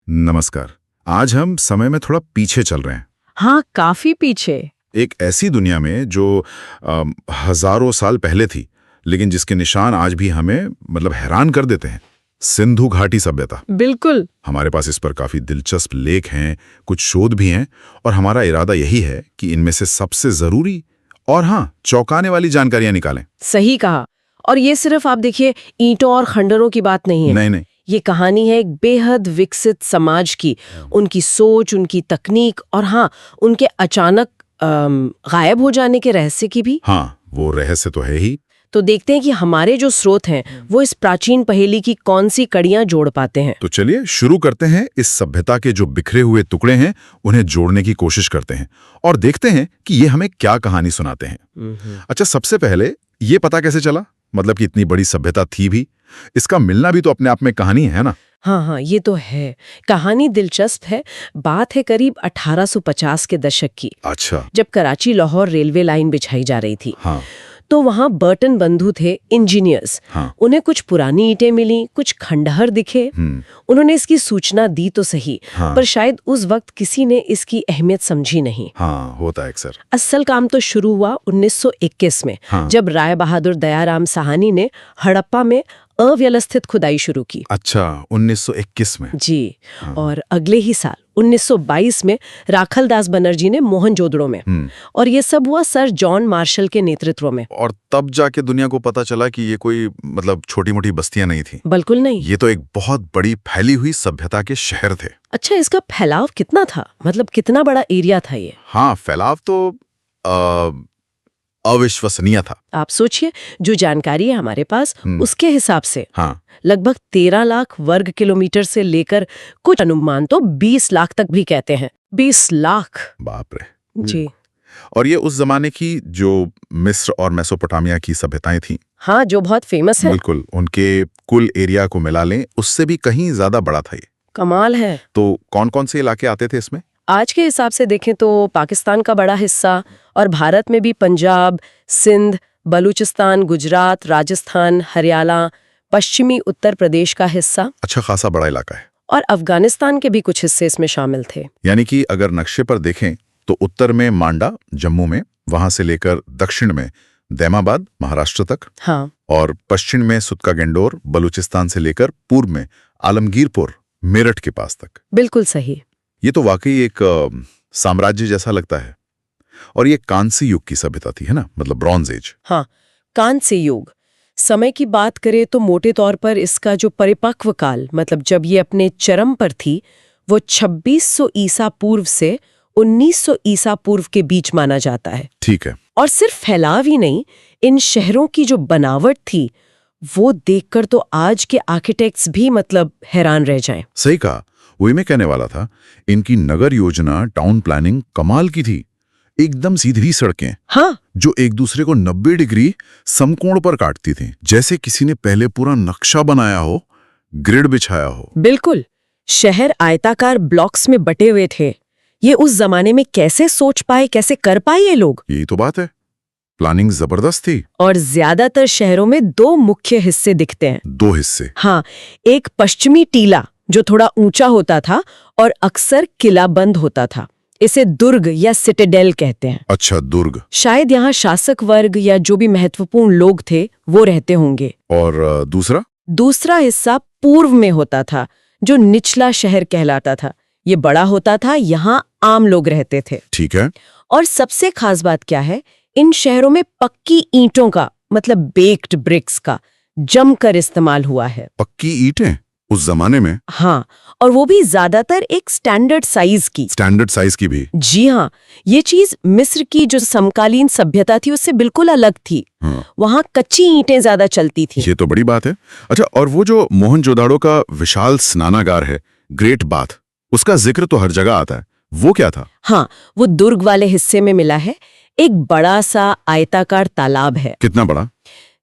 नमस्कार। आज हम समय में थोड़ा पीछे चल रहे हैं। हाँ, काफी पीछे। एक ऐसी दुनिया में जो हजारों साल पहले थी, लेकिन जिसके निशान आज भी हमें हैरान कर देते हैं। सिंधु घाटी सभ्यता। बिल्कुल। हमारे पास इस पर काफी दिलचस्प लेख हैं, कुछ शोध भी हैं, और हमारा इरादा यही है कि इनमें से सबसे जरूरी और चौंकाने वाली जानकारियां निकालें। सही कहा। और ये सिर्फ आप देखिए ईंटों और खंडरों की बात नहीं है। नहीं, ये कहानी है एक बेहद विकसित समाज की, उनकी सोच, उनकी तकनीक और उनके अचानक गायब हो जाने के रहस्य की भी। वो रहस्य तो है ही। तो देखते हैं कि हमारे जो स्रोत हैं वो इस प्राचीन पहेली की कौन सी कड़ियां जोड़ पाते हैं। तो चलिए शुरू करते हैं। इस सभ्यता के जो बिखरे हुए टुकड़े हैं उन्हें जोड़ने की कोशिश करते हैं और देखते हैं कि ये हमें क्या कहानी सुनाते हैं। अच्छा, सबसे पहले ये पता कैसे चला कि इतनी बड़ी सभ्यता थी भी? इसका मिलना भी तो अपने आप में कहानी है ना। हाँ, ये तो है। कहानी दिलचस्प है। बात है करीब 1850 के दशक की। अच्छा। जब कराची लाहौर रेलवे लाइन बिछाई जा रही थी। हाँ। तो वहाँ बर्टन बंधु थे, इंजीनियर्स। उन्हें कुछ पुरानी ईंटें मिली, कुछ खंडहर दिखे। उन्होंने इसकी सूचना दी तो सही, पर शायद उस वक्त किसी ने इसकी अहमियत समझी नहीं। होता है अक्सर। असल काम तो शुरू हुआ 1921 में, जब राय बहादुर दयाराम साहनी ने हड़प्पा में अव्यवस्थित खुदाई शुरू की। अच्छा, 1921 में? जी। और अगले ही साल 1922 में राखलदास बनर्जी ने मोहनजोदड़ो में। और ये सब हुआ सर जॉन मार्शल के नेतृत्व में। और तब जाके दुनिया को पता चला कि ये कोई छोटी मोटी बस्तियां नहीं थी। बिल्कुल नहीं। ये तो एक बहुत बड़ी फैली हुई सभ्यता के शहर थे। अच्छा, इसका फैलाव कितना था? कितना बड़ा एरिया था ये? फैलाव तो अविश्वसनीय था। आप सोचिए, जो जानकारी है हमारे पास उसके हिसाब से लगभग 13 लाख वर्ग किलोमीटर से लेकर कुछ अनुमान तो 20 लाख तक भी कहते हैं। 20 लाख! बाप रे। जी। और ये उस जमाने की जो मिस्र और मेसोपोटामिया की सभ्यताएं थी, जो बहुत फेमस है। बिल्कुल, उनके कुल एरिया को मिला लें उससे भी कहीं ज्यादा बड़ा था ये। कमाल है। तो कौन कौन से इलाके आते थे इसमें? आज के हिसाब से देखें तो पाकिस्तान का बड़ा हिस्सा, और भारत में भी पंजाब, सिंध, बलूचिस्तान, गुजरात, राजस्थान, हरियाणा, पश्चिमी उत्तर प्रदेश का हिस्सा। अच्छा खासा बड़ा इलाका है। और अफगानिस्तान के भी कुछ हिस्से इसमें शामिल थे। यानी कि अगर नक्शे पर देखें तो उत्तर में मांडा जम्मू में, वहां से लेकर दक्षिण में दैमाबाद महाराष्ट्र तक। और पश्चिम में सुतका गेंडोर बलूचिस्तान से लेकर पूर्व में आलमगीरपुर मेरठ के पास तक। बिल्कुल सही। ये तो वाकई एक साम्राज्य जैसा लगता है। और ये कांस्य युग की सभ्यता थी, है ना, ब्रॉन्ज एज। कांस्य युग। समय की बात करें तो मोटे तौर पर इसका जो परिपक्व काल, जब ये अपने चरम पर थी, वो 2600 ईसा पूर्व से 1900 ईसा पूर्व के बीच माना जाता है। ठीक है। और सिर्फ फैलाव ही नहीं, इन शहरों की जो बनावट थी वो देखकर तो आज के आर्किटेक्ट्स भी हैरान रह जाएं। सही कहा, वही मैं कहने वाला था। इनकी नगर योजना, टाउन प्लानिंग कमाल की थी। एकदम सीधी सड़कें, जो एक दूसरे को 90 डिग्री समकोण पर काटती थी, जैसे किसी ने पहले पूरा नक्शा बनाया हो, ग्रिड बिछाया हो। बिल्कुल। शहर आयताकार ब्लॉक्स में बटे हुए थे। ये उस जमाने में कैसे सोच पाए, कैसे कर पाए ये लोग? यही तो बात है, प्लानिंग जबरदस्त थी। और ज्यादातर शहरों में 2 मुख्य हिस्से दिखते हैं। 2 हिस्से? एक पश्चिमी टीला जो थोड़ा ऊंचा होता था और अक्सर किलाबंद होता था। इसे दुर्ग या सिटाडेल कहते हैं। अच्छा, दुर्ग। शायद यहाँ शासक वर्ग या जो भी महत्वपूर्ण लोग थे वो रहते होंगे। और दूसरा हिस्सा पूर्व में होता था, जो निचला शहर कहलाता था। ये बड़ा होता था, यहाँ आम लोग रहते थे। ठीक है। और सबसे खास बात क्या है, इन शहरों में पक्की ईंटों का, बेक्ड ब्रिक्स का जमकर इस्तेमाल हुआ है। पक्की ईंटें उस जमाने में? और वो भी ज्यादातर एक स्टैंडर्ड साइज की भी। जी हाँ, ये चीज मिस्र की जो समकालीन सभ्यता थी उससे बिल्कुल अलग थी। वहाँ कच्ची ईंटें ज्यादा चलती थी। ये तो बड़ी बात है। अच्छा, और वो जो मोहनजोदाड़ो का विशाल स्नानागार है, ग्रेट बाथ, उसका जिक्र तो हर जगह आता है, वो क्या था? वो दुर्ग वाले हिस्से में मिला है। एक बड़ा सा आयताकार तालाब है। कितना बड़ा?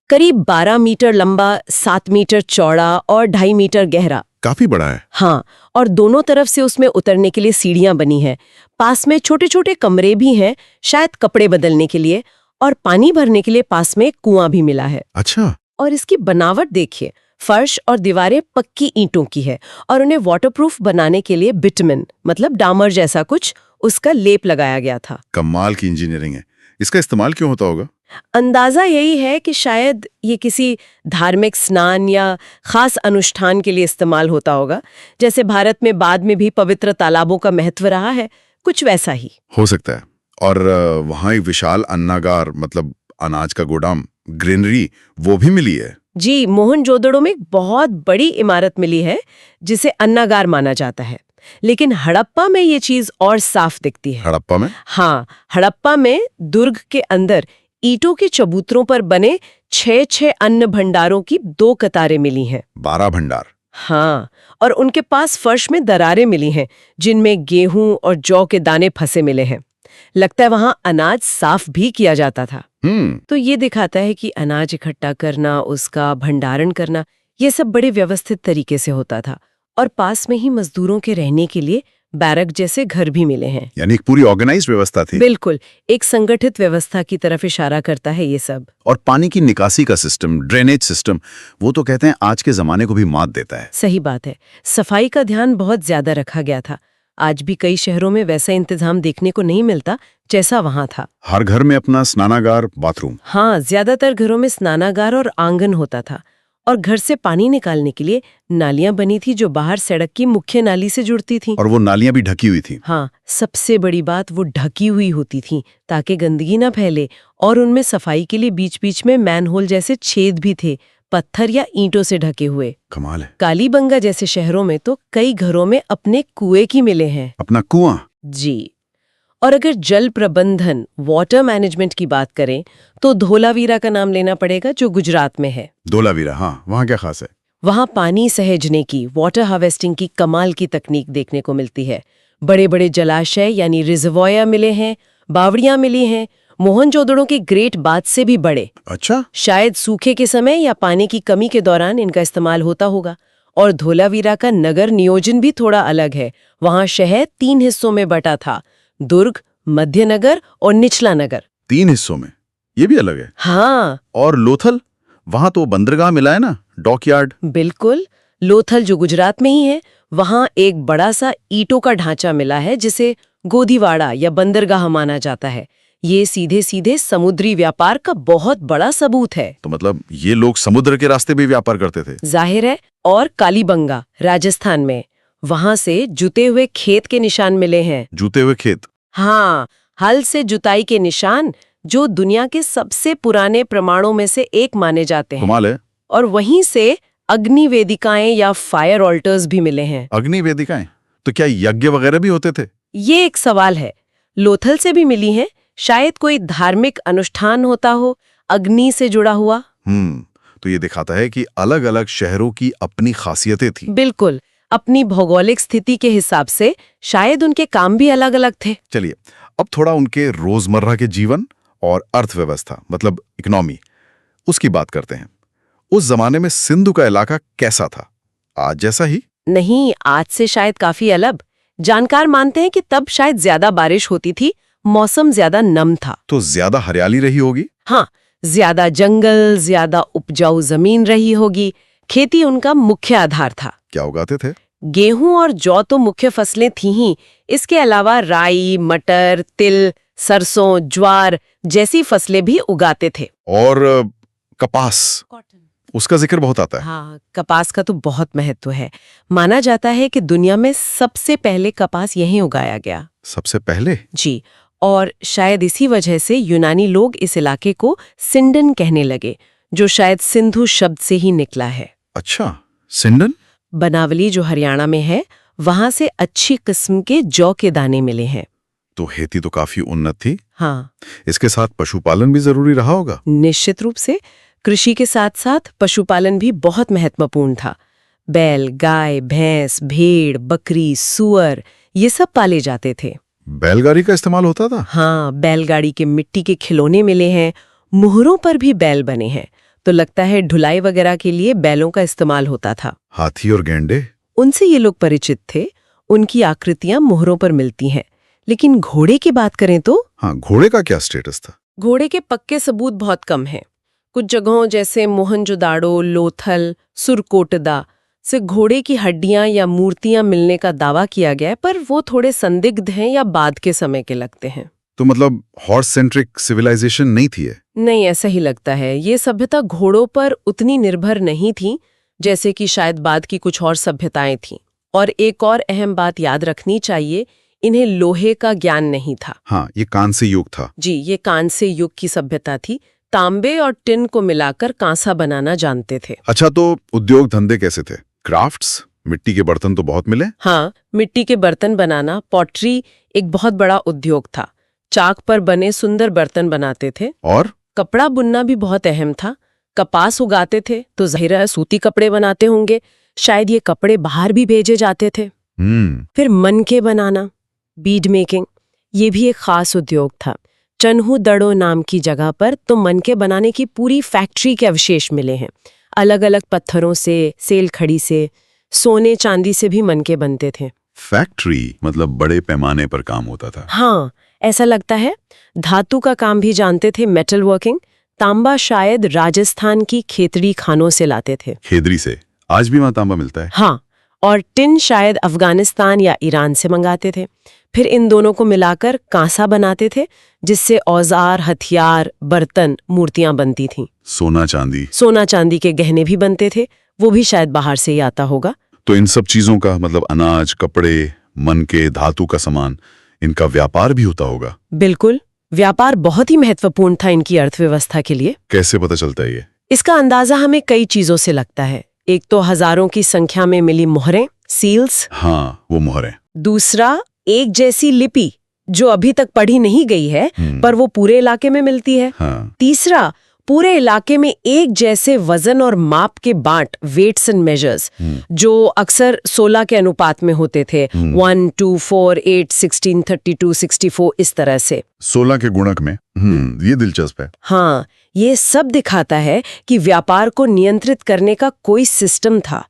करीब 12 मीटर लंबा, 7 मीटर चौड़ा और 2.5 मीटर गहरा। काफी बड़ा है। और दोनों तरफ से उसमें उतरने के लिए सीढ़ियां बनी है। पास में छोटे छोटे कमरे भी हैं, शायद कपड़े बदलने के लिए, और पानी भरने के लिए पास में कुआं भी मिला है। अच्छा। और इसकी बनावट देखिए, फर्श और दीवारें पक्की ईंटों की है और उन्हें वाटरप्रूफ बनाने के लिए बिटुमेन मतलब डामर जैसा कुछ उसका लेप लगाया गया था। कमाल की इंजीनियरिंग है। इसका इस्तेमाल क्यों होता होगा? अंदाजा यही है कि शायद ये किसी धार्मिक स्नान या खास अनुष्ठान के लिए इस्तेमाल होता होगा, जैसे भारत में बाद में भी पवित्र तालाबों का महत्व रहा है, कुछ वैसा ही हो सकता है। और वहाँ एक विशाल अन्नागार मतलब अनाज का गोदाम, ग्रेनरी, वो भी मिली है। जी, मोहनजोदड़ो में एक बहुत बड़ी इमारत मिली है जिसे अन्नागार माना जाता है, लेकिन हड़प्पा में ये चीज और साफ दिखती है। हड़प्पा में? हाँ, हड़प्पा में दुर्ग के अंदर ईंटों के चबूतरों पर बने 6 अन्न भंडारों की 2 कतारें मिली हैं। 12 भंडार? हाँ, और उनके पास फर्श में दरारें मिली हैं जिनमें गेहूं और जौ के दाने फंसे मिले हैं। लगता है वहां अनाज साफ भी किया जाता था। तो ये दिखाता है कि अनाज इकट्ठा करना, उसका भंडारण करना, ये सब बड़े व्यवस्थित तरीके से होता था। और पास में ही मजदूरों के रहने के लिए बैरक जैसे घर भी मिले हैं। यानी एक पूरी ऑर्गेनाइज्ड व्यवस्था थी। बिल्कुल, एक संगठित व्यवस्था की तरफ इशारा करता है ये सब। और पानी की निकासी का सिस्टम, ड्रेनेज सिस्टम, वो तो कहते हैं आज के जमाने को भी मात देता है। सही बात है, सफाई का ध्यान बहुत ज्यादा रखा गया था। आज भी कई शहरों में वैसा इंतजाम देखने को नहीं मिलता जैसा वहां था। हर घर में अपना स्नानागार, बाथरूम। हाँ, ज्यादातर घरों में स्नानागार और आंगन होता था। और घर से पानी निकालने के लिए नालियां बनी थी जो बाहर सड़क की मुख्य नाली से जुड़ती थी। और वो नालियां भी ढकी हुई थी। हाँ, सबसे बड़ी बात वो ढकी हुई होती थी ताकि गंदगी ना फैले। और उनमें सफाई के लिए बीच बीच में मैनहोल जैसे छेद भी थे, पत्थर या ईंटों से ढके हुए। कमाल है। कालीबंगा जैसे शहरों में तो कई घरों में अपने कुएं की मिले हैं। अपना कुआं? जी। और अगर जल प्रबंधन, वाटर मैनेजमेंट की बात करें तो धोलावीरा का नाम लेना पड़ेगा जो गुजरात में है। धोलावीरा, हाँ, वहाँ क्या खास है? वहाँ पानी सहेजने की, वाटर हार्वेस्टिंग की कमाल की तकनीक देखने को मिलती है। बड़े बड़े जलाशय यानी रिजर्वॉयर मिले हैं, बावड़ियां मिली हैं, मोहनजोदड़ो के ग्रेट बाथ से भी बड़े। अच्छा। शायद सूखे के समय या पानी की कमी के दौरान इनका इस्तेमाल होता होगा। और धोलावीरा का नगर नियोजन भी थोड़ा अलग है। वहाँ शहर 3 हिस्सों में बटा था, दुर्ग, मध्य नगर और निचला नगर। 3 हिस्सों में? ये भी अलग है। हाँ। और लोथल, वहां तो बंदरगाह मिला है ना, डॉकयार्ड। बिल्कुल, लोथल जो गुजरात में ही है, वहां एक बड़ा सा ईंटों का ढांचा मिला है जिसे गोदीवाड़ा या बंदरगाह माना जाता है। ये सीधे सीधे समुद्री व्यापार का बहुत बड़ा सबूत है। तो मतलब ये लोग समुद्र के रास्ते भी व्यापार करते थे? जाहिर है। और कालीबंगा, राजस्थान में, वहां से जुते हुए खेत के निशान मिले हैं। जूते हुए खेत? हाँ, हल से जुताई के निशान जो दुनिया के सबसे पुराने प्रमाणों में से एक माने जाते हैं। कमाल है। और वहीं से अग्नि वेदिकाएं या फायर ऑल्टर्स भी मिले हैं। अग्नि वेदिकाएं? तो क्या यज्ञ वगैरह भी होते थे? ये एक सवाल है। लोथल से भी मिली हैं, शायद कोई धार्मिक अनुष्ठान होता हो अग्नि से जुड़ा हुआ। तो ये दिखाता है कि अलग अलग शहरों की अपनी खासियतें थी। बिल्कुल, अपनी भौगोलिक स्थिति के हिसाब से शायद उनके काम भी अलग अलग थे। चलिए, अब थोड़ा उनके रोजमर्रा के जीवन और अर्थव्यवस्था मतलब इकोनॉमी, उसकी बात करते हैं। उस जमाने में सिंधु का इलाका कैसा था? आज जैसा ही? नहीं, आज से शायद काफी अलग। जानकार मानते हैं कि तब शायद ज्यादा बारिश होती थी, मौसम ज्यादा नम था। तो ज्यादा हरियाली रही होगी? हाँ, ज्यादा जंगल, ज्यादा उपजाऊ जमीन रही होगी। खेती उनका मुख्य आधार था। क्या उगाते थे? गेहूं और जौ तो मुख्य फसलें थी ही, इसके अलावा राई, मटर, तिल, सरसों, ज्वार जैसी फसलें भी उगाते थे। और कपास, उसका जिक्र बहुत आता है। हाँ, कपास का तो बहुत महत्व है। माना जाता है कि दुनिया में सबसे पहले कपास यहीं उगाया गया। सबसे पहले? जी, और शायद इसी वजह से यूनानी लोग इस इलाके को सिंडन कहने लगे, जो शायद सिंधु शब्द से ही निकला है। अच्छा, सिंडन? बनावली जो हरियाणा में है, वहां से अच्छी किस्म के जौ के दाने मिले हैं। तो खेती तो काफी उन्नत थी। हाँ, इसके साथ पशुपालन भी जरूरी रहा होगा। निश्चित रूप से कृषि के साथ साथ पशुपालन भी बहुत महत्वपूर्ण था। बैल, गाय, भैंस, भेड़, बकरी, सुअर, ये सब पाले जाते थे। बैलगाड़ी का इस्तेमाल होता था? हाँ, बैलगाड़ी के मिट्टी के खिलौने मिले हैं, मुहरों पर भी बैल बने हैं। तो लगता है ढुलाई वगैरह के लिए बैलों का इस्तेमाल होता था। हाथी और गेंडे? उनसे ये लोग परिचित थे, उनकी आकृतियां मुहरों पर मिलती हैं। लेकिन घोड़े की बात करें तो? हाँ, घोड़े का क्या स्टेटस था? घोड़े के पक्के सबूत बहुत कम हैं। कुछ जगहों जैसे मोहनजोदाड़ो, लोथल, सुरकोटदा से घोड़े की हड्डियां या मूर्तियां मिलने का दावा किया गया है, पर वो थोड़े संदिग्ध हैं या बाद के समय के लगते हैं। तो मतलब हॉर्स सेंट्रिक सिविलाइजेशन नहीं थी ये? नहीं, ऐसा ही लगता है। ये सभ्यता घोड़ों पर उतनी निर्भर नहीं थी जैसे कि शायद बाद की कुछ और सभ्यताएं थीं। और एक और अहम बात याद रखनी चाहिए, इन्हें लोहे का ज्ञान नहीं था। हाँ, ये कांस्य युग था। जी, ये कांस्य युग की सभ्यता थी। तांबे और टिन को मिलाकर कांसा बनाना जानते थे। अच्छा, तो उद्योग धंधे कैसे थे? क्राफ्ट्स, मिट्टी के बर्तन तो बहुत मिले। हाँ, मिट्टी के बर्तन बनाना, पॉटरी एक बहुत बड़ा उद्योग था। चाक पर बने सुंदर बर्तन बनाते थे। और कपड़ा बुनना भी बहुत अहम था। कपास उगाते थे तो जाहिर है सूती कपड़े बनाते होंगे। शायद ये कपड़े बाहर भी भेजे जाते थे। फिर मनके बनाना, बीड मेकिंग, ये भी एक खास उद्योग था। चन्हू दड़ो नाम की जगह पर तो मनके बनाने की पूरी फैक्ट्री के अवशेष मिले हैं। अलग अलग पत्थरों से, सेल खड़ी से, सोने चांदी से भी मनके बनते थे। फैक्ट्री मतलब बड़े पैमाने पर काम होता था। हाँ, ऐसा लगता है। धातु का काम भी जानते थे, मेटल वर्किंग। तांबा शायद राजस्थान की खेतड़ी खानों से लाते थे। खेदरी से? आज भी वहां तांबा मिलता है? हाँ, और टिन शायद अफगानिस्तान या ईरान से मंगाते थे। फिर इन दोनों को मिलाकर कांसा बनाते थे, जिससे औजार, हथियार, बर्तन, मूर्तियां बनती थीं। सोना चांदी के गहने भी बनते थे, वो भी शायद बाहर से ही आता होगा। तो इन सब चीजों का मतलब अनाज, कपड़े, मनके, धातु का सामान, इनका व्यापार भी होता होगा। बिल्कुल, व्यापार बहुत ही महत्वपूर्ण था इनकी अर्थव्यवस्था के लिए। कैसे पता चलता है ये? इसका अंदाजा हमें कई चीजों से लगता है। एक तो हजारों की संख्या में मिली मोहरें, सील्स। हाँ, वो मोहरें। दूसरा, एक जैसी लिपि जो अभी तक पढ़ी नहीं गई है, पर वो पूरे इलाके में मिलती है। हाँ। तीसरा, पूरे इलाके में एक जैसे वजन और माप के बांट, वेट्स एंड मेजर्स, जो अक्सर 16 के अनुपात में होते थे। 1, 2, 4, 8, 16, 32, 64, इस तरह से 16 के गुणक में। ये दिलचस्प है। हाँ, ये सब दिखाता है कि व्यापार को नियंत्रित करने का कोई सिस्टम था।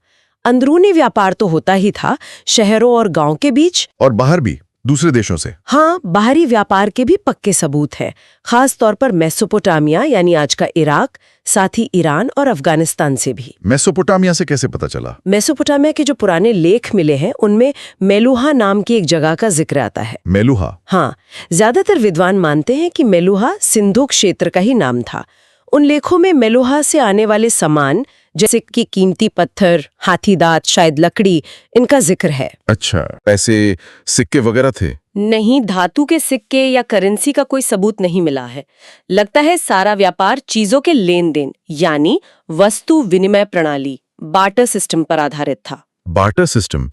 अंदरूनी व्यापार तो होता ही था, शहरों और गांव के बीच, और बाहर भी, दूसरे देशों से। हाँ, बाहरी व्यापार के भी पक्के सबूत है, खास तौर पर मेसोपोटामिया यानी आज का इराक, साथ ही ईरान और अफगानिस्तान से भी। मेसोपोटामिया से कैसे पता चला? मेसोपोटामिया के जो पुराने लेख मिले हैं, उनमें मेलुहा नाम की एक जगह का जिक्र आता है। मेलुहा? हाँ, ज्यादातर विद्वान मानते हैं कि मेलुहा सिंधु क्षेत्र का ही नाम था। उन लेखों में मेलुहा से आने वाले सामान जैसे कि कीमती पत्थर, हाथी दांत, शायद लकड़ी, इनका जिक्र है। अच्छा, पैसे, सिक्के वगैरह थे? नहीं, धातु के सिक्के या करेंसी का कोई सबूत नहीं मिला है। लगता है सारा व्यापार चीजों के लेन देन यानी वस्तु विनिमय प्रणाली, बार्टर सिस्टम पर आधारित था। Barter system?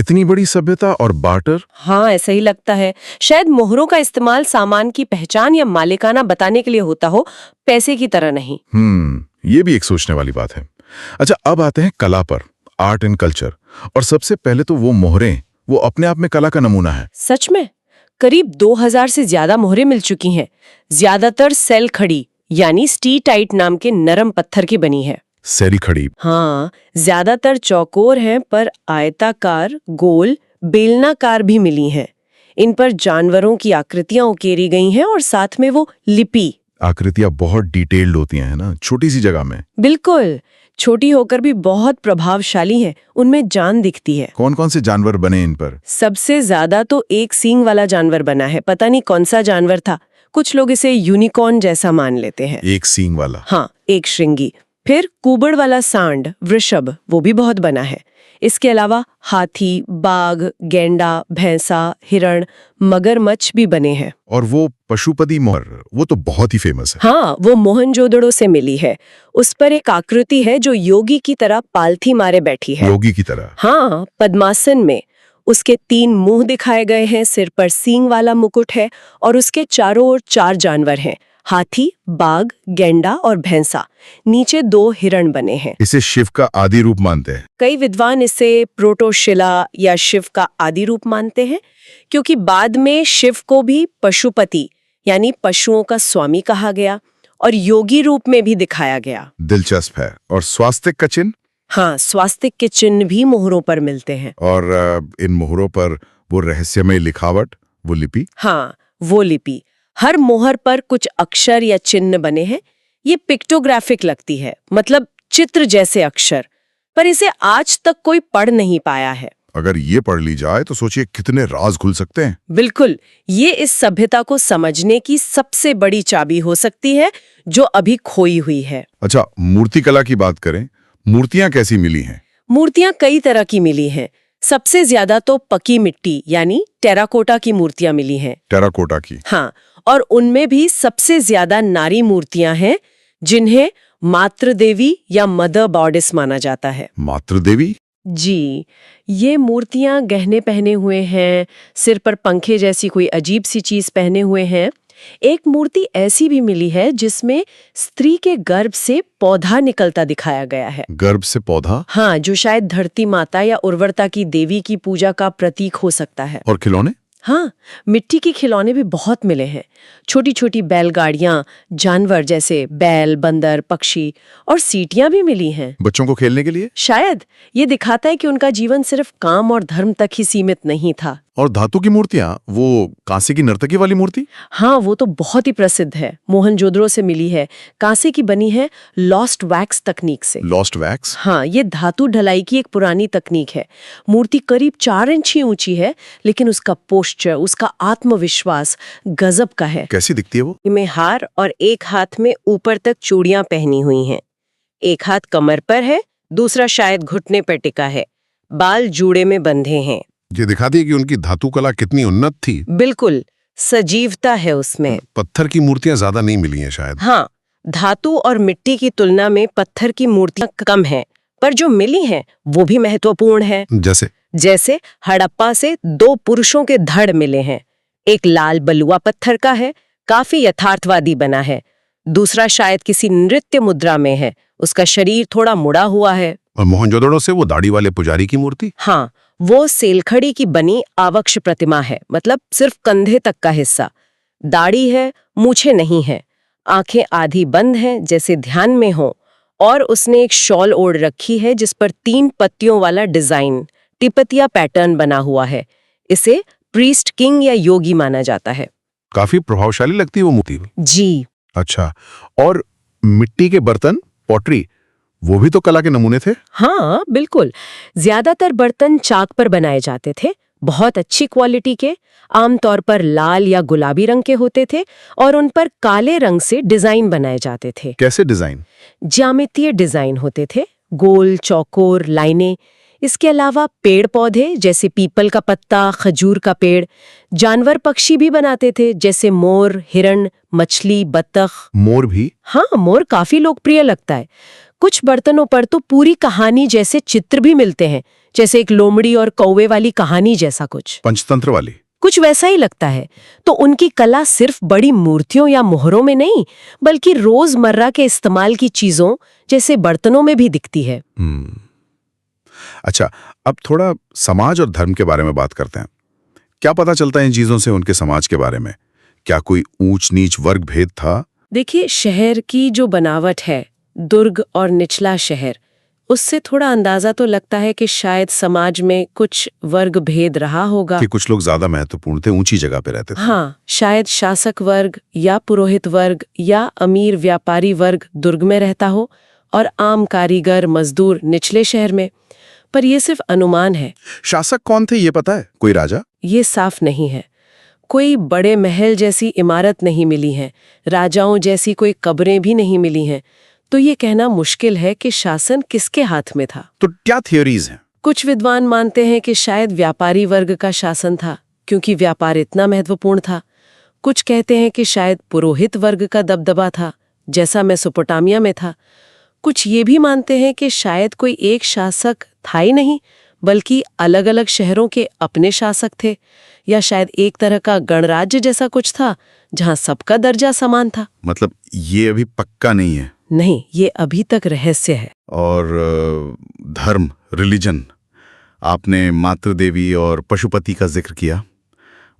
इतनी बड़ी सभ्यता और बार्टर? हाँ, ऐसा ही लगता है। शायद मोहरों का इस्तेमाल सामान की पहचान या मालिकाना बताने के लिए होता हो, पैसे की तरह नहीं। ये भी एक सोचने वाली बात है। अच्छा, अब आते हैं कला पर, आर्ट एंड कल्चर। और सबसे पहले तो वो मोहरें, वो अपने आप में कला का नमूना है। सच में करीब 2000 से ज्यादा मोहरें मिल चुकी हैं। ज्यादातर सेल खड़ी यानी स्टीटाइट नाम के नरम पत्थर की बनी है। सेरी खड़ी? हाँ, ज्यादातर चौकोर हैं, पर आयताकार, गोल, बेलनाकार भी मिली हैं। इन पर जानवरों की आकृतियां उकेरी गई हैं और साथ में वो लिपि। आकृतियां बहुत डिटेल्ड होती हैं ना, छोटी सी जगह में। बिल्कुल, छोटी होकर भी बहुत प्रभावशाली हैं, उनमें जान दिखती है। कौन कौन से जानवर बने इन पर? सबसे ज्यादा तो एक सींग वाला जानवर बना है, पता नहीं कौन सा जानवर था। कुछ लोग इसे यूनिकॉर्न जैसा मान लेते हैं। एक सींग वाला? हाँ, एक श्रृंगी। फिर कुबड़ वाला सांड, वृषभ, वो भी बहुत बना है। इसके अलावा हाथी, बाघ, गेंडा, भैंसा, हिरण, मगरमच्छ भी बने हैं। और वो पशुपति मोहर, वो तो बहुत ही फेमस है। हाँ, वो मोहनजोदड़ो से मिली है। उस पर एक आकृति है जो योगी की तरह पालथी मारे बैठी है। योगी की तरह? हाँ, पद्मासन में। उसके 3 मुंह दिखाए गए हैं, सिर पर सींग वाला मुकुट है और उसके चारों ओर 4 जानवर हैं, हाथी, बाघ, गेंडा और भैंसा। नीचे 2 हिरण बने हैं। इसे शिव का आदि रूप मानते हैं। कई विद्वान इसे प्रोटोशिला या शिव का आदि रूप मानते हैं, क्योंकि बाद में शिव को भी पशुपति यानी पशुओं का स्वामी कहा गया और योगी रूप में भी दिखाया गया। दिलचस्प है। और स्वास्तिक का चिन्ह? हाँ, स्वास्तिक के चिन्ह भी मोहरों पर मिलते हैं। और इन मोहरों पर वो रहस्यमय लिखावट, वो लिपि? हाँ, वो लिपि। हर मोहर पर कुछ अक्षर या चिन्ह बने हैं। ये पिक्टोग्राफिक लगती है, मतलब चित्र जैसे अक्षर, पर इसे आज तक कोई पढ़ नहीं पाया है। अगर ये पढ़ ली जाए तो सोचिए कितने राज खुल सकते हैं। बिल्कुल, ये इस सभ्यता को समझने की सबसे बड़ी चाबी हो सकती है जो अभी खोई हुई है। अच्छा, मूर्तिकला की बात करें, मूर्तियां कैसी मिली हैं? मूर्तियां कई तरह की मिली हैं। सबसे ज्यादा तो पकी मिट्टी यानी टेराकोटा की मूर्तियां मिली हैं। टेराकोटा की? हाँ, और उनमें भी सबसे ज्यादा नारी मूर्तियां हैं जिन्हें मातृ देवी या मदर गॉडेस माना जाता है। मातृ देवी? जी, ये मूर्तियां गहने पहने हुए हैं, सिर पर पंखे जैसी कोई अजीब सी चीज पहने हुए हैं। एक मूर्ति ऐसी भी मिली है जिसमें स्त्री के गर्भ से पौधा निकलता दिखाया गया है। गर्भ से पौधा? हाँ, जो शायद धरती माता या उर्वरता की देवी की पूजा का प्रतीक हो सकता है। और खिलौने? हाँ, मिट्टी के खिलौने भी बहुत मिले हैं। छोटी छोटी बैलगाड़ियां, जानवर जैसे बैल, बंदर, पक्षी और सीटियां भी मिली हैं। बच्चों को खेलने के लिए? शायद ये दिखाता है कि उनका जीवन सिर्फ काम और धर्म तक ही सीमित नहीं था। और धातु की मूर्तियां, वो कांसे की नर्तकी वाली मूर्ति? हाँ, वो तो बहुत ही प्रसिद्ध है, मोहनजोदड़ो से मिली है, कांसे की बनी है, लॉस्ट वैक्स तकनीक से। Lost wax? हाँ, ये धातु ढलाई की एक पुरानी तकनीक है। मूर्ति करीब 4 इंच ही ऊंची है, लेकिन उसका पोस्चर, उसका आत्मविश्वास गजब का है। कैसी दिखती है वो? में हार और एक हाथ में ऊपर तक चूड़ियां पहनी हुई हैं। एक हाथ कमर पर है, दूसरा शायद घुटने पर टिका है, बाल जूड़े में बंधे हैं। ये दिखाती है कि उनकी धातु कला कितनी उन्नत थी। बिल्कुल, सजीवता है उसमें। पत्थर की मूर्तियां ज्यादा नहीं मिली हैं शायद। हाँ, धातु और मिट्टी की तुलना में पत्थर की मूर्तियां कम हैं, पर जो मिली हैं वो भी महत्वपूर्ण है। जैसे हड़प्पा से 2 पुरुषों के धड़ मिले हैं। एक लाल बलुआ पत्थर का है, काफी यथार्थवादी बना है। दूसरा शायद किसी नृत्य मुद्रा में है, उसका शरीर थोड़ा मुड़ा हुआ है। और मोहनजोदड़ो से वो दाढ़ी वाले पुजारी की मूर्ति? हाँ, वो सेलखड़ी की बनी आवक्ष प्रतिमा है, मतलब सिर्फ कंधे तक का हिस्सा। दाढ़ी है, मूछें नहीं है, आंखें आधी बंद हैं जैसे ध्यान में हो, और उसने एक शॉल ओढ़ रखी है जिस पर 3 पत्तियों वाला डिजाइन, तिपतिया पैटर्न बना हुआ है। इसे प्रीस्ट किंग या योगी माना जाता है। काफी प्रभावशाली लगती है वो मूर्ति। जी। अच्छा, और मिट्टी के बर्तन, पॉटरी, वो भी तो कला के नमूने थे? हाँ, बिल्कुल। ज्यादातर बर्तन चाक पर बनाए जाते थे, बहुत अच्छी क्वालिटी के, आमतौर पर लाल या गुलाबी रंग के होते थे, और उन पर काले रंग से डिजाइन बनाए जाते थे। कैसे डिजाइन? ज्यामितीय डिजाइन होते थे, गोल, चौकोर, लाइनें। इसके अलावा पेड़ पौधे जैसे पीपल का पत्ता, खजूर का पेड़, जानवर पक्षी भी बनाते थे जैसे मोर, हिरण, मछली, बत्तख। मोर भी? हाँ, मोर काफी लोकप्रिय लगता है। कुछ बर्तनों पर तो पूरी कहानी जैसे चित्र भी मिलते हैं, जैसे एक लोमड़ी और कौवे वाली कहानी जैसा कुछ। पंचतंत्र वाली? कुछ वैसा ही लगता है। तो उनकी कला सिर्फ बड़ी मूर्तियों या मोहरों में नहीं, बल्कि रोजमर्रा के इस्तेमाल की चीजों जैसे बर्तनों में भी दिखती है। अच्छा, अब थोड़ा समाज और धर्म के बारे में बात करते हैं। क्या पता चलता है इन चीजों से उनके समाज के बारे में? क्या कोई ऊंच नीच वर्ग भेद था? देखिए, शहर की जो बनावट है, दुर्ग और निचला शहर, उससे थोड़ा अंदाजा तो लगता है कि शायद समाज में कुछ वर्ग भेद रहा होगा। कि कुछ लोग ज्यादा महत्वपूर्ण थे, ऊंची जगह पे रहते थे। हाँ, शायद शासक वर्ग या पुरोहित वर्ग या अमीर व्यापारी वर्ग दुर्ग में रहता हो और आम कारीगर मजदूर निचले शहर में। पर यह सिर्फ अनुमान है। शासक कौन थे ये पता है? कोई राजा? ये साफ नहीं है। कोई बड़े महल जैसी इमारत नहीं मिली है, राजाओं जैसी कोई कब्रें भी नहीं मिली हैं। तो ये कहना मुश्किल है कि शासन किसके हाथ में था। तो क्या थियोरीज हैं? कुछ विद्वान मानते हैं कि शायद व्यापारी वर्ग का शासन था, क्योंकि व्यापार इतना महत्वपूर्ण था। कुछ कहते हैं कि शायद पुरोहित वर्ग का दबदबा था, जैसा मेसोपोटामिया में था। कुछ ये भी मानते हैं कि शायद कोई एक शासक था ही नहीं, बल्कि अलग अलग शहरों के अपने शासक थे, या शायद एक तरह का गणराज्य जैसा कुछ था जहां सबका दर्जा समान था। मतलब ये अभी पक्का नहीं है? नहीं, ये अभी तक रहस्य है। और धर्म, रिलीजन, आपने मातृ देवी और पशुपति का जिक्र किया,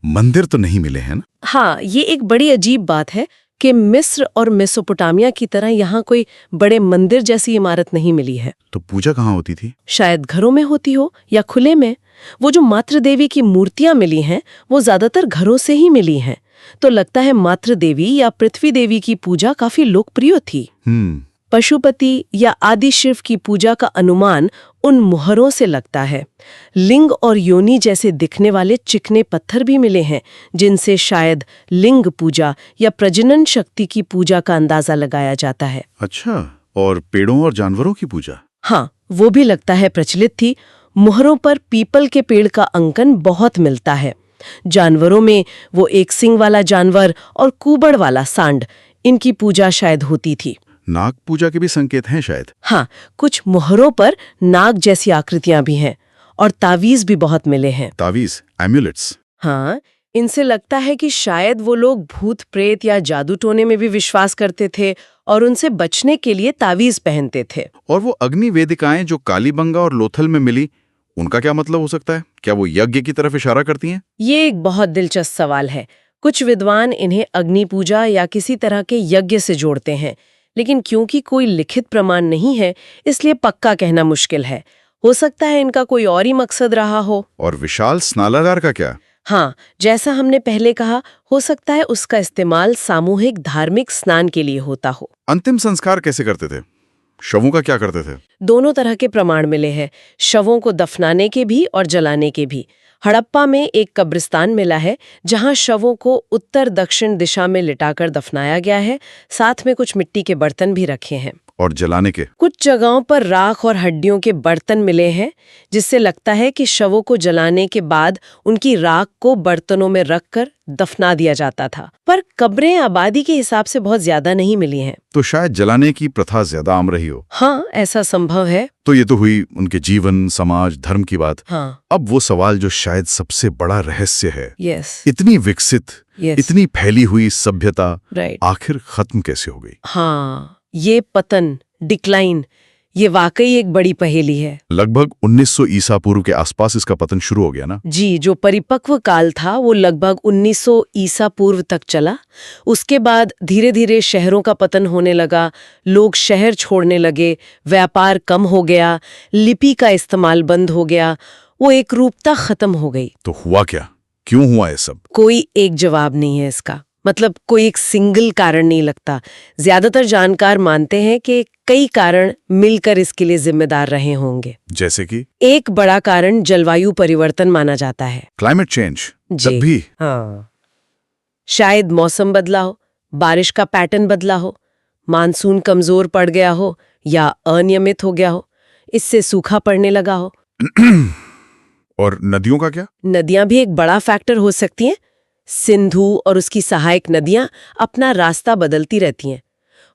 मंदिर तो नहीं मिले हैं ना? हाँ, ये एक बड़ी अजीब बात है कि मिस्र और मेसोपोटामिया की तरह यहाँ कोई बड़े मंदिर जैसी इमारत नहीं मिली है। तो पूजा कहाँ होती थी? शायद घरों में होती हो या खुले में। वो जो मातृ देवी की मूर्तियां मिली हैं, वो ज्यादातर घरों से ही मिली हैं। तो लगता है मातृ देवी या पृथ्वी देवी की पूजा काफी लोकप्रिय थी। पशुपति या आदि शिव की पूजा का अनुमान उन मुहरों से लगता है। लिंग और योनि जैसे दिखने वाले चिकने पत्थर भी मिले हैं, जिनसे शायद लिंग पूजा या प्रजनन शक्ति की पूजा का अंदाजा लगाया जाता है। अच्छा, और पेड़ों और जानवरों की पूजा? हाँ, वो भी लगता है प्रचलित थी। मुहरों पर पीपल के पेड़ का अंकन बहुत मिलता है। जानवरों में वो एक सिंग वाला जानवर और कुबड़ वाला सांड, इनकी पूजा शायद होती थी। नाग पूजा के भी संकेत हैं शायद? हाँ, कुछ मुहरों पर नाग जैसी आकृतियां भी हैं और तावीज भी बहुत मिले हैं। तावीज, एम्यूलेट्स? हाँ, इनसे लगता है कि शायद वो लोग भूत प्रेत या जादू टोने में भी विश्वास करते थे और उनसे बचने के लिए तावीज पहनते थे। और वो अग्नि वेदिकाएं जो कालीबंगा और लोथल में मिली, उनका क्या मतलब हो सकता है? क्या वो यज्ञ की तरफ इशारा करती हैं? ये एक बहुत दिलचस्प सवाल है। कुछ विद्वान इन्हें अग्नि पूजा या किसी तरह के यज्ञ से जोड़ते हैं, लेकिन क्योंकि कोई लिखित प्रमाण नहीं है, इसलिए पक्का कहना मुश्किल है। हो सकता है इनका कोई और ही मकसद रहा हो। और विशाल स्नानागार का क्या? हाँ, जैसा हमने पहले कहा, हो सकता है उसका इस्तेमाल सामूहिक धार्मिक स्नान के लिए होता हो। अंतिम संस्कार कैसे करते थे? शवों का क्या करते थे? दोनों तरह के प्रमाण मिले हैं, शवों को दफनाने के भी और जलाने के भी। हड़प्पा में एक कब्रिस्तान मिला है जहां शवों को उत्तर दक्षिण दिशा में लिटाकर दफनाया गया है, साथ में कुछ मिट्टी के बर्तन भी रखे हैं। और जलाने के? कुछ जगहों पर राख और हड्डियों के बर्तन मिले हैं, जिससे लगता है कि शवों को जलाने के बाद उनकी राख को बर्तनों में रखकर दफना दिया जाता था। पर कब्रें आबादी के हिसाब से बहुत ज्यादा नहीं मिली हैं। तो शायद जलाने की प्रथा ज्यादा आम रही हो। हाँ, ऐसा संभव है। तो ये तो हुई उनके जीवन, समाज, धर्म की बात। हाँ। अब वो सवाल जो शायद सबसे बड़ा रहस्य है, यस। इतनी विकसित, इतनी फैली हुई सभ्यता आखिर खत्म कैसे हो गई? हाँ, ये पतन, डिक्लाइन, ये वाकई एक बड़ी पहेली है। लगभग 1900 ईसा पूर्व के आसपास इसका पतन शुरू हो गया ना? जी, जो परिपक्व काल था वो लगभग 1900 ईसा पूर्व तक चला। उसके बाद धीरे धीरे शहरों का पतन होने लगा, लोग शहर छोड़ने लगे, व्यापार कम हो गया, लिपि का इस्तेमाल बंद हो गया, वो एक रूपता खत्म हो गई। तो हुआ क्या? क्यों हुआ ये सब? कोई एक जवाब नहीं है इसका, मतलब कोई एक सिंगल कारण नहीं लगता। ज्यादातर जानकार मानते हैं कि कई कारण मिलकर इसके लिए जिम्मेदार रहे होंगे। जैसे कि? एक बड़ा कारण जलवायु परिवर्तन माना जाता है। Climate change? जी, तब भी? हाँ, शायद मौसम बदला हो, बारिश का पैटर्न बदला हो, मानसून कमजोर पड़ गया हो या अनियमित हो गया हो, इससे सूखा पड़ने लगा हो। और नदियों का क्या? नदियां भी एक बड़ा फैक्टर हो सकती हैं। सिंधु और उसकी सहायक नदियां अपना रास्ता बदलती रहती हैं।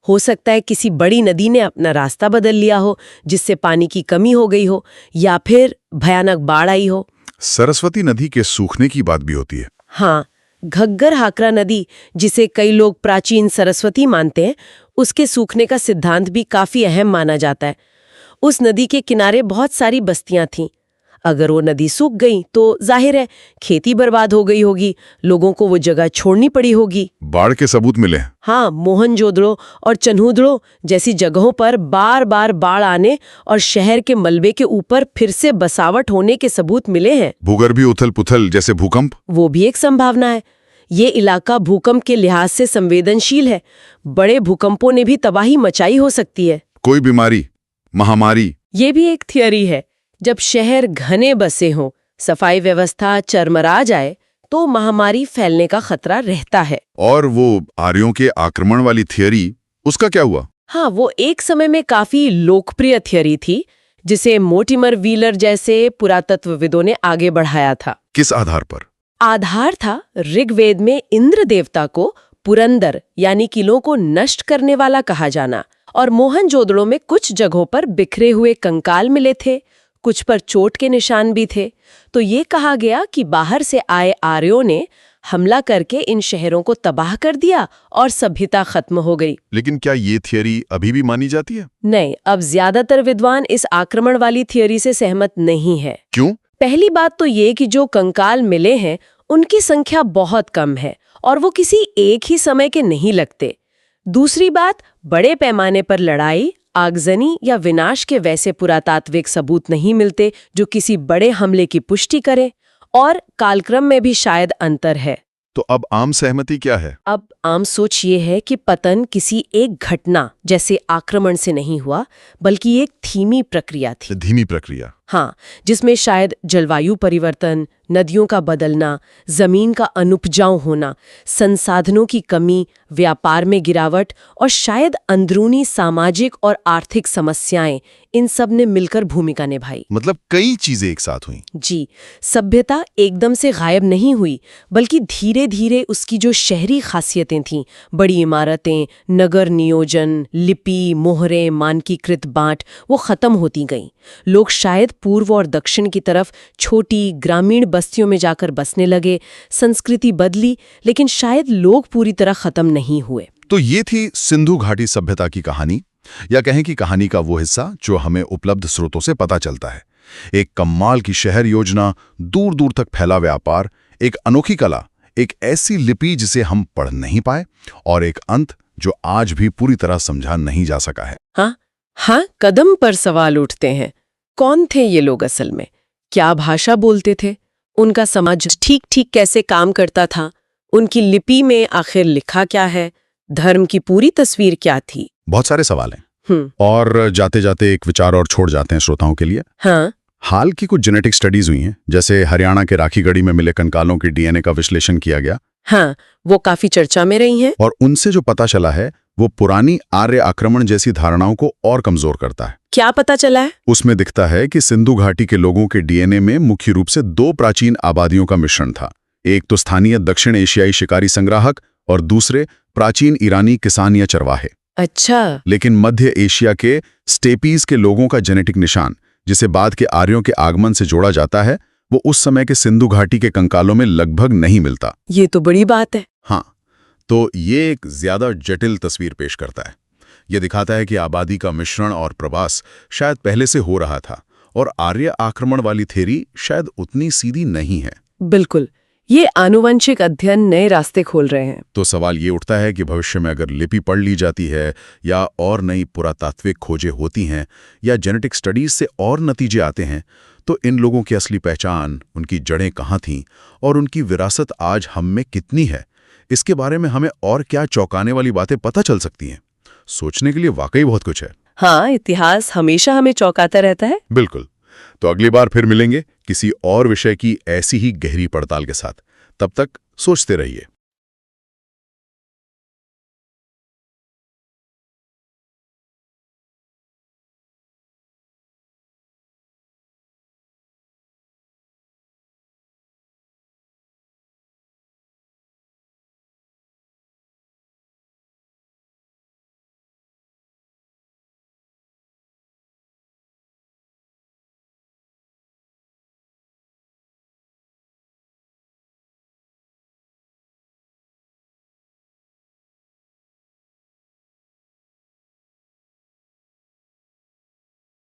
हो सकता है किसी बड़ी नदी ने अपना रास्ता बदल लिया हो, जिससे पानी की कमी हो गई हो, या फिर भयानक बाढ़ आई हो। सरस्वती नदी के सूखने की बात भी होती है। हाँ, घग्गर हाकरा नदी, जिसे कई लोग प्राचीन सरस्वती मानते हैं, उसके सूखने का सिद्धांत भी काफी अहम माना जाता है। उस नदी के किनारे बहुत सारी बस्तियां थीं। अगर वो नदी सूख गई तो जाहिर है खेती बर्बाद हो गई होगी, लोगों को वो जगह छोड़नी पड़ी होगी। बाढ़ के सबूत मिले? हाँ, मोहनजोदड़ो और चन्हूदड़ो जैसी जगहों पर बार बार बाढ़ आने और शहर के मलबे के ऊपर फिर से बसावट होने के सबूत मिले हैं। भूगर्भीय उथल पुथल जैसे भूकंप? वो भी एक संभावना है। ये इलाका भूकंप के लिहाज से संवेदनशील है। बड़े भूकंपों ने भी तबाही मचाई हो सकती है। कोई बीमारी, महामारी? ये भी एक थियरी है। जब शहर घने बसे हों, सफाई व्यवस्था चरमरा जाए, तो महामारी फैलने का खतरा रहता है। और वो आर्यों के आक्रमण वाली थियरी, उसका क्या हुआ? हाँ, वो एक समय में काफी लोकप्रिय थियरी थी, जिसे मोर्टिमर व्हीलर जैसे पुरातत्वविदों ने आगे बढ़ाया था। किस आधार पर? आधार था ऋग्वेद में इंद्र देवता को पुरंदर यानी किलों को नष्ट करने वाला कहा जाना, और मोहनजोदड़ो में कुछ जगहों पर बिखरे हुए कंकाल मिले थे, कुछ पर चोट के निशान भी थे। तो ये कहा गया कि बाहर से आए आर्यों ने हमला करके इन शहरों को तबाह कर दिया और सभ्यता खत्म हो गई। लेकिन क्या ये थियरी अभी भी मानी जाती है? नहीं, अब ज्यादातर विद्वान इस आक्रमण वाली थियरी से सहमत नहीं है। क्यों? पहली बात तो ये कि जो कंकाल मिले हैं उनकी संख्या बहुत कम है और वो किसी एक ही समय के नहीं लगते। दूसरी बात, बड़े पैमाने पर लड़ाई, आगजनी या विनाश के वैसे पुरातात्विक सबूत नहीं मिलते जो किसी बड़े हमले की पुष्टि करें, और कालक्रम में भी शायद अंतर है। तो अब आम सहमति क्या है? अब आम सोच ये है कि पतन किसी एक घटना जैसे आक्रमण से नहीं हुआ, बल्कि एक धीमी प्रक्रिया थी। धीमी प्रक्रिया। हाँ, जिसमें शायद जलवायु परिवर्तन, नदियों का बदलना, जमीन का अनुपजाऊ होना, संसाधनों की कमी, व्यापार में गिरावट और शायद अंदरूनी सामाजिक और आर्थिक समस्याएं, इन सब ने मिलकर भूमिका निभाई। मतलब कई चीजें एक साथ हुई। जी, सभ्यता एकदम से गायब नहीं हुई, बल्कि धीरे धीरे उसकी जो शहरी खासियतें थीं, बड़ी इमारतें, नगर नियोजन, लिपि, मोहरें, मानकीकृत बांट, वो खत्म होती गईं। लोग शायद पूर्व और दक्षिण की तरफ छोटी ग्रामीण बस्तियों में जाकर बसने लगे। संस्कृति बदली, लेकिन शायद लोग पूरी तरह खत्म नहीं हुए। तो ये थी सिंधु घाटी सभ्यता की कहानी, या कहें कि कहानी का वो हिस्सा जो हमें उपलब्ध स्रोतों से पता चलता है। एक कमाल की शहर योजना, दूर दूर तक फैला व्यापार, एक अनोखी कला, एक ऐसी लिपि जिसे हम पढ़ नहीं पाए, और एक अंत जो आज भी पूरी तरह समझा नहीं जा सका है। हाँ, कदम पर सवाल उठते हैं। कौन थे ये लोग असल में? क्या भाषा बोलते थे? उनका समाज ठीक ठीक कैसे काम करता था? उनकी लिपि में आखिर लिखा क्या है? धर्म की पूरी तस्वीर क्या थी? बहुत सारे सवाल हैं। और जाते जाते एक विचार और छोड़ जाते हैं श्रोताओं के लिए। हाँ, हाल की कुछ जेनेटिक स्टडीज हुई हैं, जैसे हरियाणा के राखीगढ़ी में मिले कंकालों के डीएनए का विश्लेषण किया गया। हाँ, वो काफी चर्चा में रही हैं। और उनसे जो पता चला है वो पुरानी आर्य आक्रमण जैसी धारणाओं को और कमजोर करता है। क्या पता चला है? उसमें दिखता है कि सिंधु घाटी के लोगों के डीएनए में मुख्य रूप से दो प्राचीन आबादियों का मिश्रण था। एक तो स्थानीय दक्षिण एशियाई शिकारी संग्राहक और दूसरे प्राचीन ईरानी किसान या चरवाहे। अच्छा। लेकिन मध्य एशिया के स्टेपीज के लोगों का जेनेटिक निशान, जिसे बाद के आर्यों के आगमन से जोड़ा जाता है, वो उस समय के सिंधु घाटी के कंकालों में लगभग नहीं मिलता। ये तो बड़ी बात है। हाँ, तो ये एक ज्यादा जटिल तस्वीर पेश करता है। ये दिखाता है कि आबादी का मिश्रण और प्रवास शायद पहले से हो रहा था, और आर्य आक्रमण वाली थ्योरी शायद उतनी सीधी नहीं है। बिल्कुल, ये आनुवंशिक अध्ययन नए रास्ते खोल रहे हैं। तो सवाल ये उठता है कि भविष्य में अगर लिपि पढ़ ली जाती है, या और नई पुरातात्विक खोजें होती हैं, या जेनेटिक स्टडीज से और नतीजे आते हैं, तो इन लोगों की असली पहचान, उनकी जड़ें कहाँ थीं, और उनकी विरासत आज हम में कितनी है, इसके बारे में हमें और क्या चौंकाने वाली बातें पता चल सकती हैं। सोचने के लिए वाकई बहुत कुछ है। हाँ, इतिहास हमेशा हमें चौंकाता रहता है। बिल्कुल। तो अगली बार फिर मिलेंगे किसी और विषय की ऐसी ही गहरी पड़ताल के साथ। तब तक सोचते रहिए।